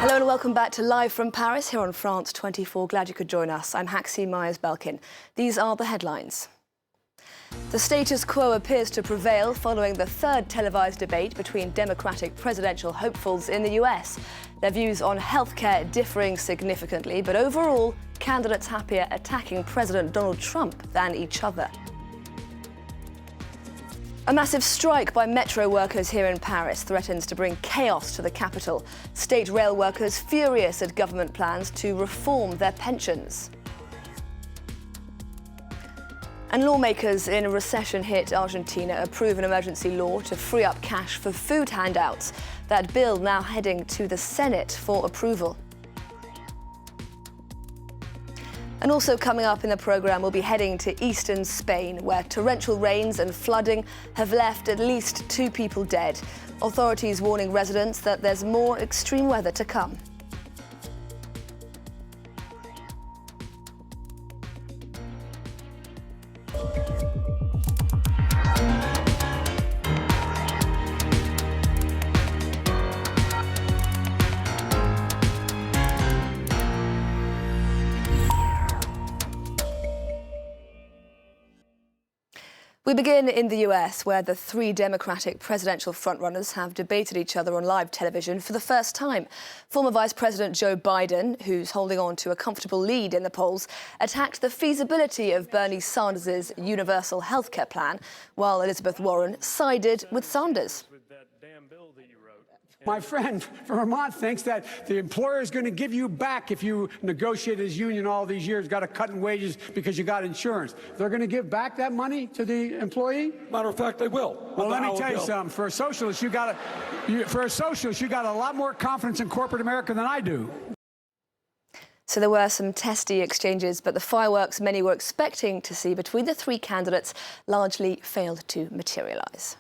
Hello and welcome back to Live from Paris here on France 24. Glad you could join us. I'm Haxi Myers-Belkin. These are the headlines. The status quo appears to prevail following the third televised debate between Democratic presidential hopefuls in the US. Their views on healthcare differing significantly, but overall, candidates happier attacking President Donald Trump than each other. A massive strike by metro workers here in Paris threatens to bring chaos to the capital. State rail workers furious at government plans to reform their pensions. And lawmakers in a recession-hit Argentina approve an emergency law to free up cash for food handouts. That bill now heading to the Senate for approval. And also coming up in the programme, we'll be heading to eastern Spain, where torrential rains and flooding have left at least 2 people dead. Authorities warning residents that there's more extreme weather to come. We begin in the US, where the 3 Democratic presidential frontrunners have debated each other on live television for the first time. Former Vice President Joe Biden, who's holding on to a comfortable lead in the polls, attacked the feasibility of Bernie Sanders' universal healthcare plan, while Elizabeth Warren sided with Sanders. My friend from Vermont thinks that the employer is going to give you back if you negotiated his union all these years, got a cut in wages because you got insurance. They're going to give back that money to the employee? Matter of fact, they will. Well, let me tell you something. For a socialist, you got a lot more confidence in corporate America than I do. So there were some testy exchanges, but the fireworks many were expecting to see between the 3 candidates largely failed to materialise.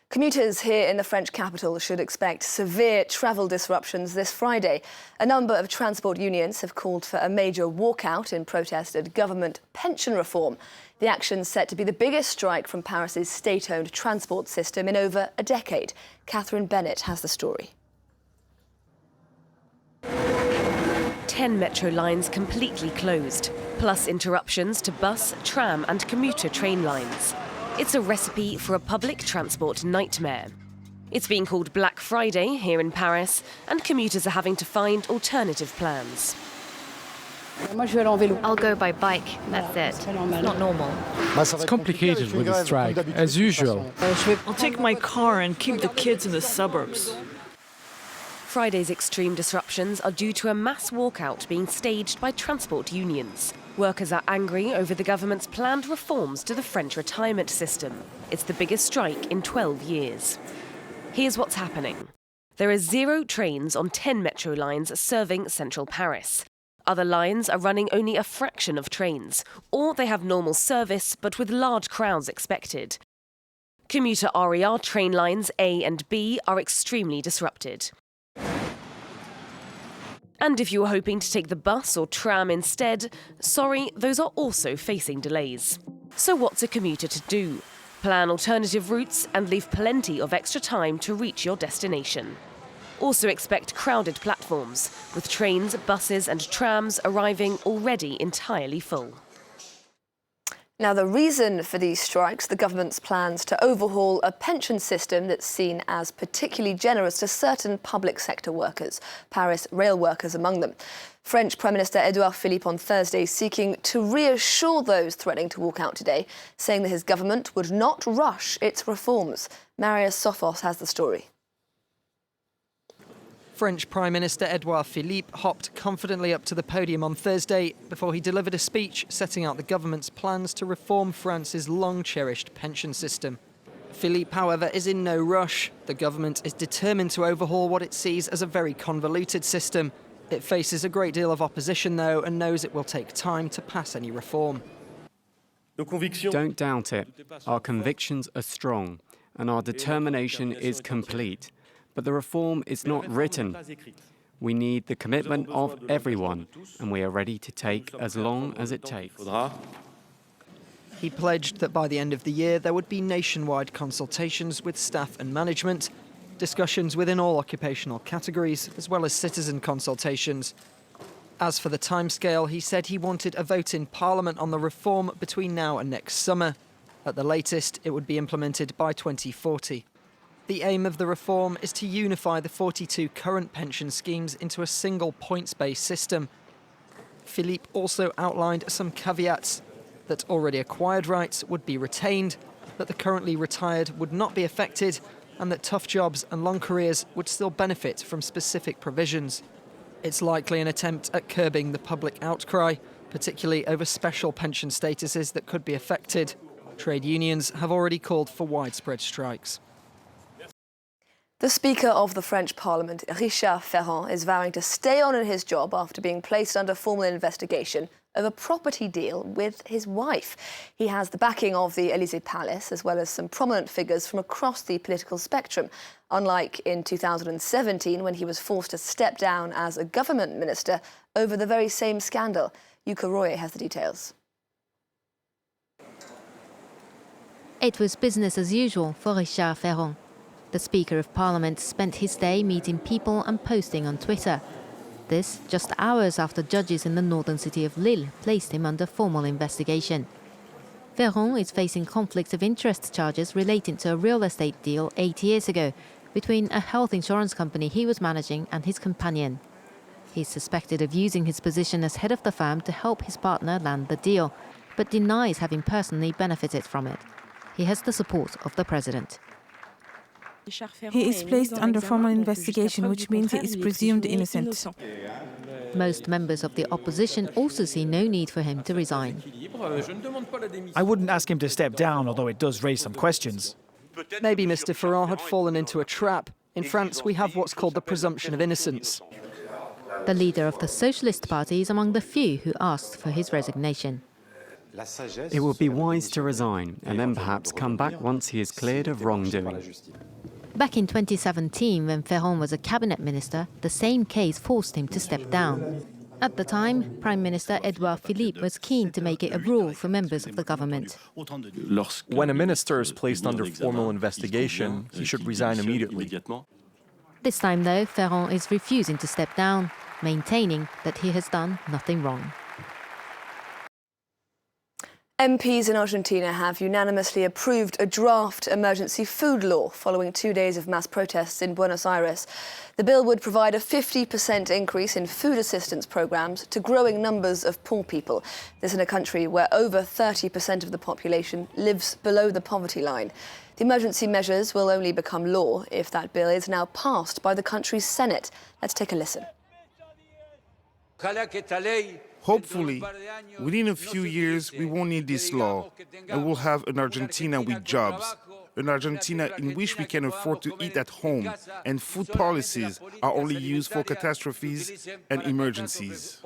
Commuters here in the French capital should expect severe travel disruptions this Friday. A number of transport unions have called for a major walkout in protest at government pension reform. The action's set to be the biggest strike from Paris's state-owned transport system in over a decade. Catherine Bennett has the story. 10 metro lines completely closed, plus interruptions to bus, tram and commuter train lines. It's a recipe for a public transport nightmare. It's being called Black Friday here in Paris, and commuters are having to find alternative plans. I'll go by bike, that's it. It's not normal. It's complicated with the strike, as usual. I'll take my car and keep the kids in the suburbs. Friday's extreme disruptions are due to a mass walkout being staged by transport unions. Workers are angry over the government's planned reforms to the French retirement system. It's the biggest strike in 12 years. Here's what's happening. There are 0 trains on 10 metro lines serving central Paris. Other lines are running only a fraction of trains, or they have normal service but with large crowds expected. Commuter RER train lines A and B are extremely disrupted. And if you were hoping to take the bus or tram instead, sorry, those are also facing delays. So what's a commuter to do? Plan alternative routes and leave plenty of extra time to reach your destination. Also expect crowded platforms, with trains, buses and trams arriving already entirely full. Now, the reason for these strikes, the government's plans to overhaul a pension system that's seen as particularly generous to certain public sector workers, Paris rail workers among them. French Prime Minister Edouard Philippe on Thursday seeking to reassure those threatening to walk out today, saying that his government would not rush its reforms. Marius Sophos has the story. French Prime Minister Edouard Philippe hopped confidently up to the podium on Thursday before he delivered a speech setting out the government's plans to reform France's long-cherished pension system. Philippe, however, is in no rush. The government is determined to overhaul what it sees as a very convoluted system. It faces a great deal of opposition, though, and knows it will take time to pass any reform. Don't doubt it. Our convictions are strong, and our determination is complete. But the reform is not written. We need the commitment of everyone, and we are ready to take as long as it takes. He pledged that by the end of the year there would be nationwide consultations with staff and management. discussions within all occupational categories, as well as citizen consultations. As for the timescale, he said he wanted a vote in Parliament on the reform between now and next summer. At the latest, it would be implemented by 2040. The aim of the reform is to unify the 42 current pension schemes into a single points-based system. Philippe also outlined some caveats: that already acquired rights would be retained, that the currently retired would not be affected, and that tough jobs and long careers would still benefit from specific provisions. It's likely an attempt at curbing the public outcry, particularly over special pension statuses that could be affected. Trade unions have already called for widespread strikes. The Speaker of the French Parliament, Richard Ferrand, is vowing to stay on in his job after being placed under formal investigation of a property deal with his wife. He has the backing of the Élysée Palace, as well as some prominent figures from across the political spectrum, unlike in 2017 when he was forced to step down as a government minister over the very same scandal. Yuka Roy has the details. It was business as usual for Richard Ferrand. The Speaker of Parliament spent his day meeting people and posting on Twitter. This just hours after judges in the northern city of Lille placed him under formal investigation. Ferrand is facing conflict of interest charges relating to a real estate deal 8 years ago between a health insurance company he was managing and his companion. He's suspected of using his position as head of the firm to help his partner land the deal, but denies having personally benefited from it. He has the support of the president. He is placed under formal investigation, which means he is presumed innocent. Most members of the opposition also see no need for him to resign. I wouldn't ask him to step down, although it does raise some questions. Maybe Mr. Ferrand had fallen into a trap. In France, we have what's called the presumption of innocence. The leader of the Socialist Party is among the few who asked for his resignation. It would be wise to resign and then perhaps come back once he is cleared of wrongdoing. Back in 2017, when Ferrand was a cabinet minister, the same case forced him to step down. At the time, Prime Minister Edouard Philippe was keen to make it a rule for members of the government. When a minister is placed under formal investigation, he should resign immediately. This time, though, Ferrand is refusing to step down, maintaining that he has done nothing wrong. MPs in Argentina have unanimously approved a draft emergency food law following 2 days of mass protests in Buenos Aires. The bill would provide a 50% increase in food assistance programs to growing numbers of poor people. This in a country where over 30% of the population lives below the poverty line. The emergency measures will only become law if that bill is now passed by the country's Senate. Let's take a listen. Hopefully, within a few years, we won't need this law, and we'll have an Argentina with jobs, an Argentina in which we can afford to eat at home, and food policies are only used for catastrophes and emergencies.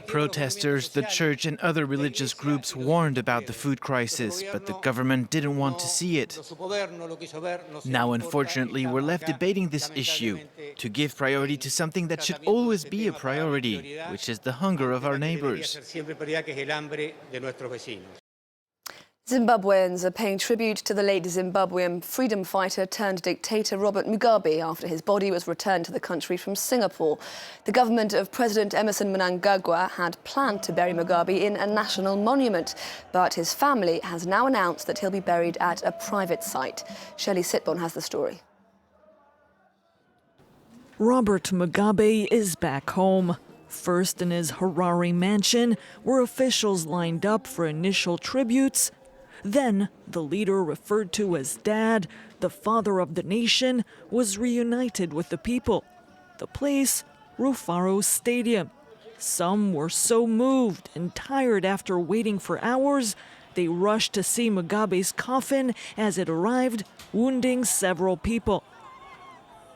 Protesters, the church and other religious groups warned about the food crisis, but the government didn't want to see it. Now, unfortunately, we're left debating this issue, to give priority to something that should always be a priority, which is the hunger of our neighbors. Zimbabweans are paying tribute to the late Zimbabwean freedom fighter turned dictator Robert Mugabe after his body was returned to the country from Singapore. The government of President Emerson Mnangagwa had planned to bury Mugabe in a national monument, but his family has now announced that he'll be buried at a private site. Shelley Sitbon has the story. Robert Mugabe is back home. First in his Harare mansion, where officials lined up for initial tributes. Then, the leader referred to as Dad, the father of the nation, was reunited with the people. The place, Rufaro Stadium. Some were so moved and tired after waiting for hours, they rushed to see Mugabe's coffin as it arrived, wounding several people.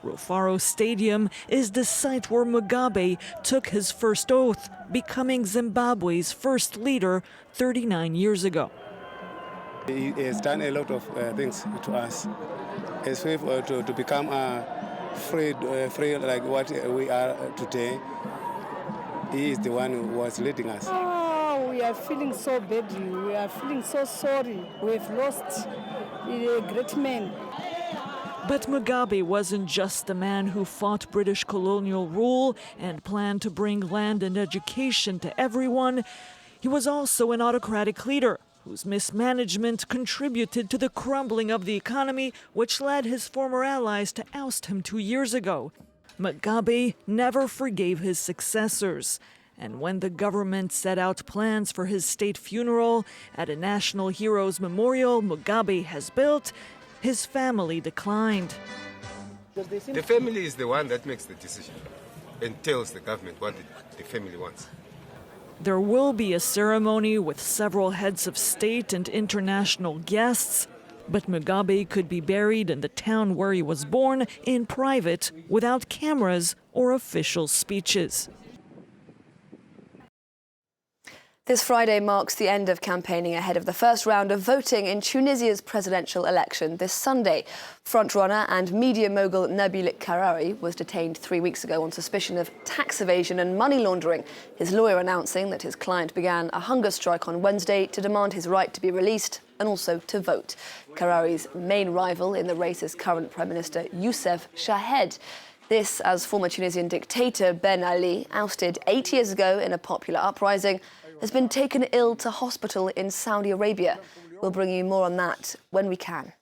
Rufaro Stadium is the site where Mugabe took his first oath, becoming Zimbabwe's first leader 39 years ago. He has done a lot of things to us, especially to become free like what we are today. He is the one who was leading us. Oh, we are feeling so badly. We are feeling so sorry. We've lost a great man. But Mugabe wasn't just the man who fought British colonial rule and planned to bring land and education to everyone. He was also an autocratic leader whose mismanagement contributed to the crumbling of the economy, which led his former allies to oust him 2 years ago. Mugabe never forgave his successors. And when the government set out plans for his state funeral at a national heroes memorial Mugabe has built, his family declined. The family is the one that makes the decision and tells the government what the family wants. There will be a ceremony with several heads of state and international guests, but Mugabe could be buried in the town where he was born in private without cameras or official speeches. This Friday marks the end of campaigning ahead of the first round of voting in Tunisia's presidential election this Sunday. Frontrunner and media mogul Nabil Karari was detained 3 weeks ago on suspicion of tax evasion and money laundering, his lawyer announcing that his client began a hunger strike on Wednesday to demand his right to be released and also to vote. Karari's main rival in the race is current Prime Minister Youssef Chahed. This as former Tunisian dictator Ben Ali, ousted 8 years ago in a popular uprising, has been taken ill to hospital in Saudi Arabia. We'll bring you more on that when we can.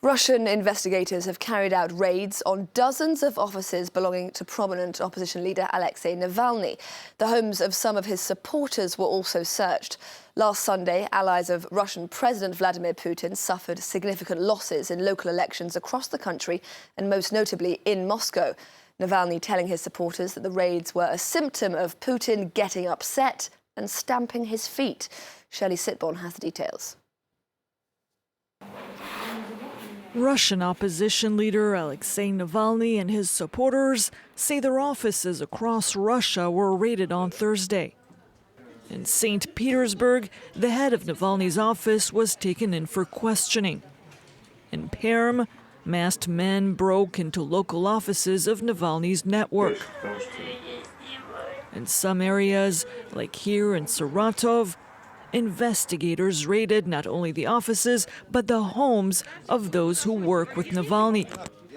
Russian investigators have carried out raids on dozens of offices belonging to prominent opposition leader Alexei Navalny. The homes of some of his supporters were also searched. Last Sunday, allies of Russian President Vladimir Putin suffered significant losses in local elections across the country and most notably in Moscow. Navalny telling his supporters that the raids were a symptom of Putin getting upset and stamping his feet. Shirley Sitborn has the details. Russian opposition leader Alexei Navalny and his supporters say their offices across Russia were raided on Thursday. In St. Petersburg, the head of Navalny's office was taken in for questioning. In Perm, masked men broke into local offices of Navalny's network. In some areas, like here in Saratov, investigators raided not only the offices, but the homes of those who work with Navalny.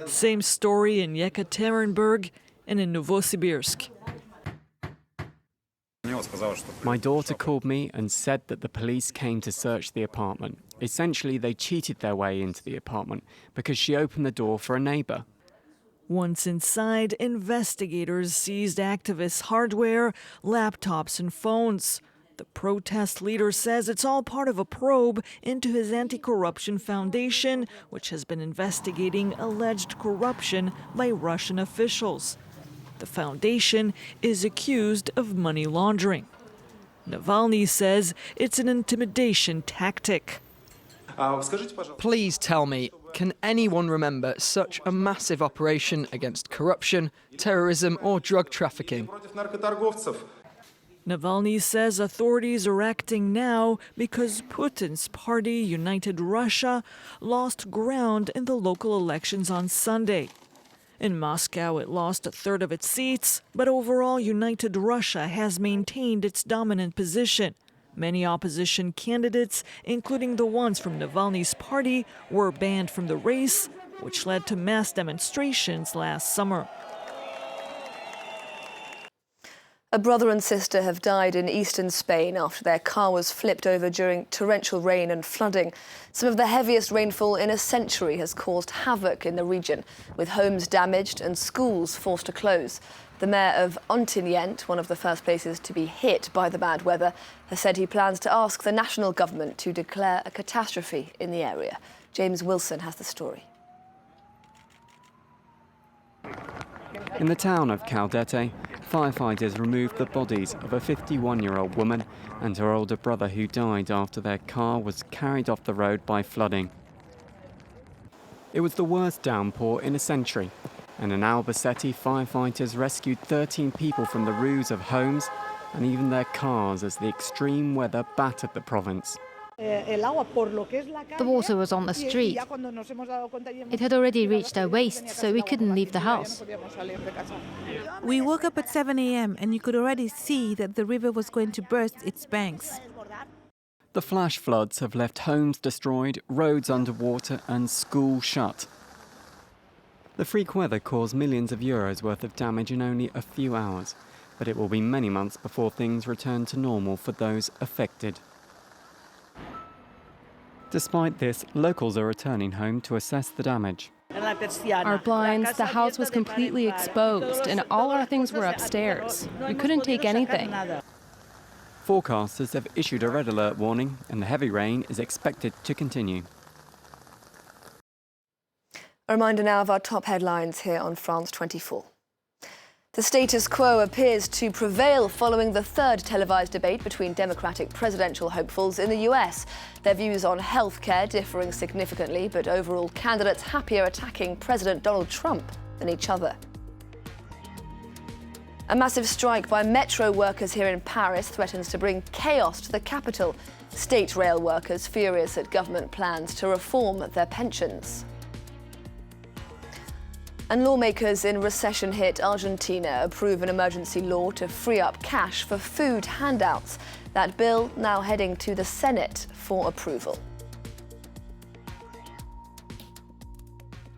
Same story in Yekaterinburg and in Novosibirsk. My daughter called me and said that the police came to search the apartment. Essentially, they cheated their way into the apartment because she opened the door for a neighbor. Once inside, investigators seized activists' hardware, laptops and phones. The protest leader says it's all part of a probe into his anti-corruption foundation, which has been investigating alleged corruption by Russian officials. The foundation is accused of money laundering. Navalny says it's an intimidation tactic. Please tell me, can anyone remember such a massive operation against corruption, terrorism or drug trafficking? Navalny says authorities are acting now because Putin's party, United Russia, lost ground in the local elections on Sunday. In Moscow, it lost a third of its seats, but overall, United Russia has maintained its dominant position. Many opposition candidates, including the ones from Navalny's party, were banned from the race, which led to mass demonstrations last summer. A brother and sister have died in eastern Spain after their car was flipped over during torrential rain and flooding. Some of the heaviest rainfall in a century has caused havoc in the region, with homes damaged and schools forced to close. The mayor of Ontinyent, one of the first places to be hit by the bad weather, has said he plans to ask the national government to declare a catastrophe in the area. James Wilson has the story. In the town of Caldete, firefighters removed the bodies of a 51-year-old woman and her older brother who died after their car was carried off the road by flooding. It was the worst downpour in a century, and in Albacete, firefighters rescued 13 people from the roofs of homes and even their cars as the extreme weather battered the province. The water was on the street. It had already reached our waists, so we couldn't leave the house. We woke up at 7 a.m. and you could already see that the river was going to burst its banks. The flash floods have left homes destroyed, roads underwater and schools shut. The freak weather caused millions of euros worth of damage in only a few hours, but it will be many months before things return to normal for those affected. Despite this, locals are returning home to assess the damage. Our blinds, the house was completely exposed, and all our things were upstairs. We couldn't take anything. Forecasters have issued a red alert warning, and the heavy rain is expected to continue. A reminder now of our top headlines here on France 24. The status quo appears to prevail following the third televised debate between Democratic presidential hopefuls in the US. Their views on healthcare differing significantly, but overall candidates happier attacking President Donald Trump than each other. A massive strike by metro workers here in Paris threatens to bring chaos to the capital. State rail workers furious at government plans to reform their pensions. And lawmakers in recession-hit Argentina approve an emergency law to free up cash for food handouts. That bill now heading to the Senate for approval.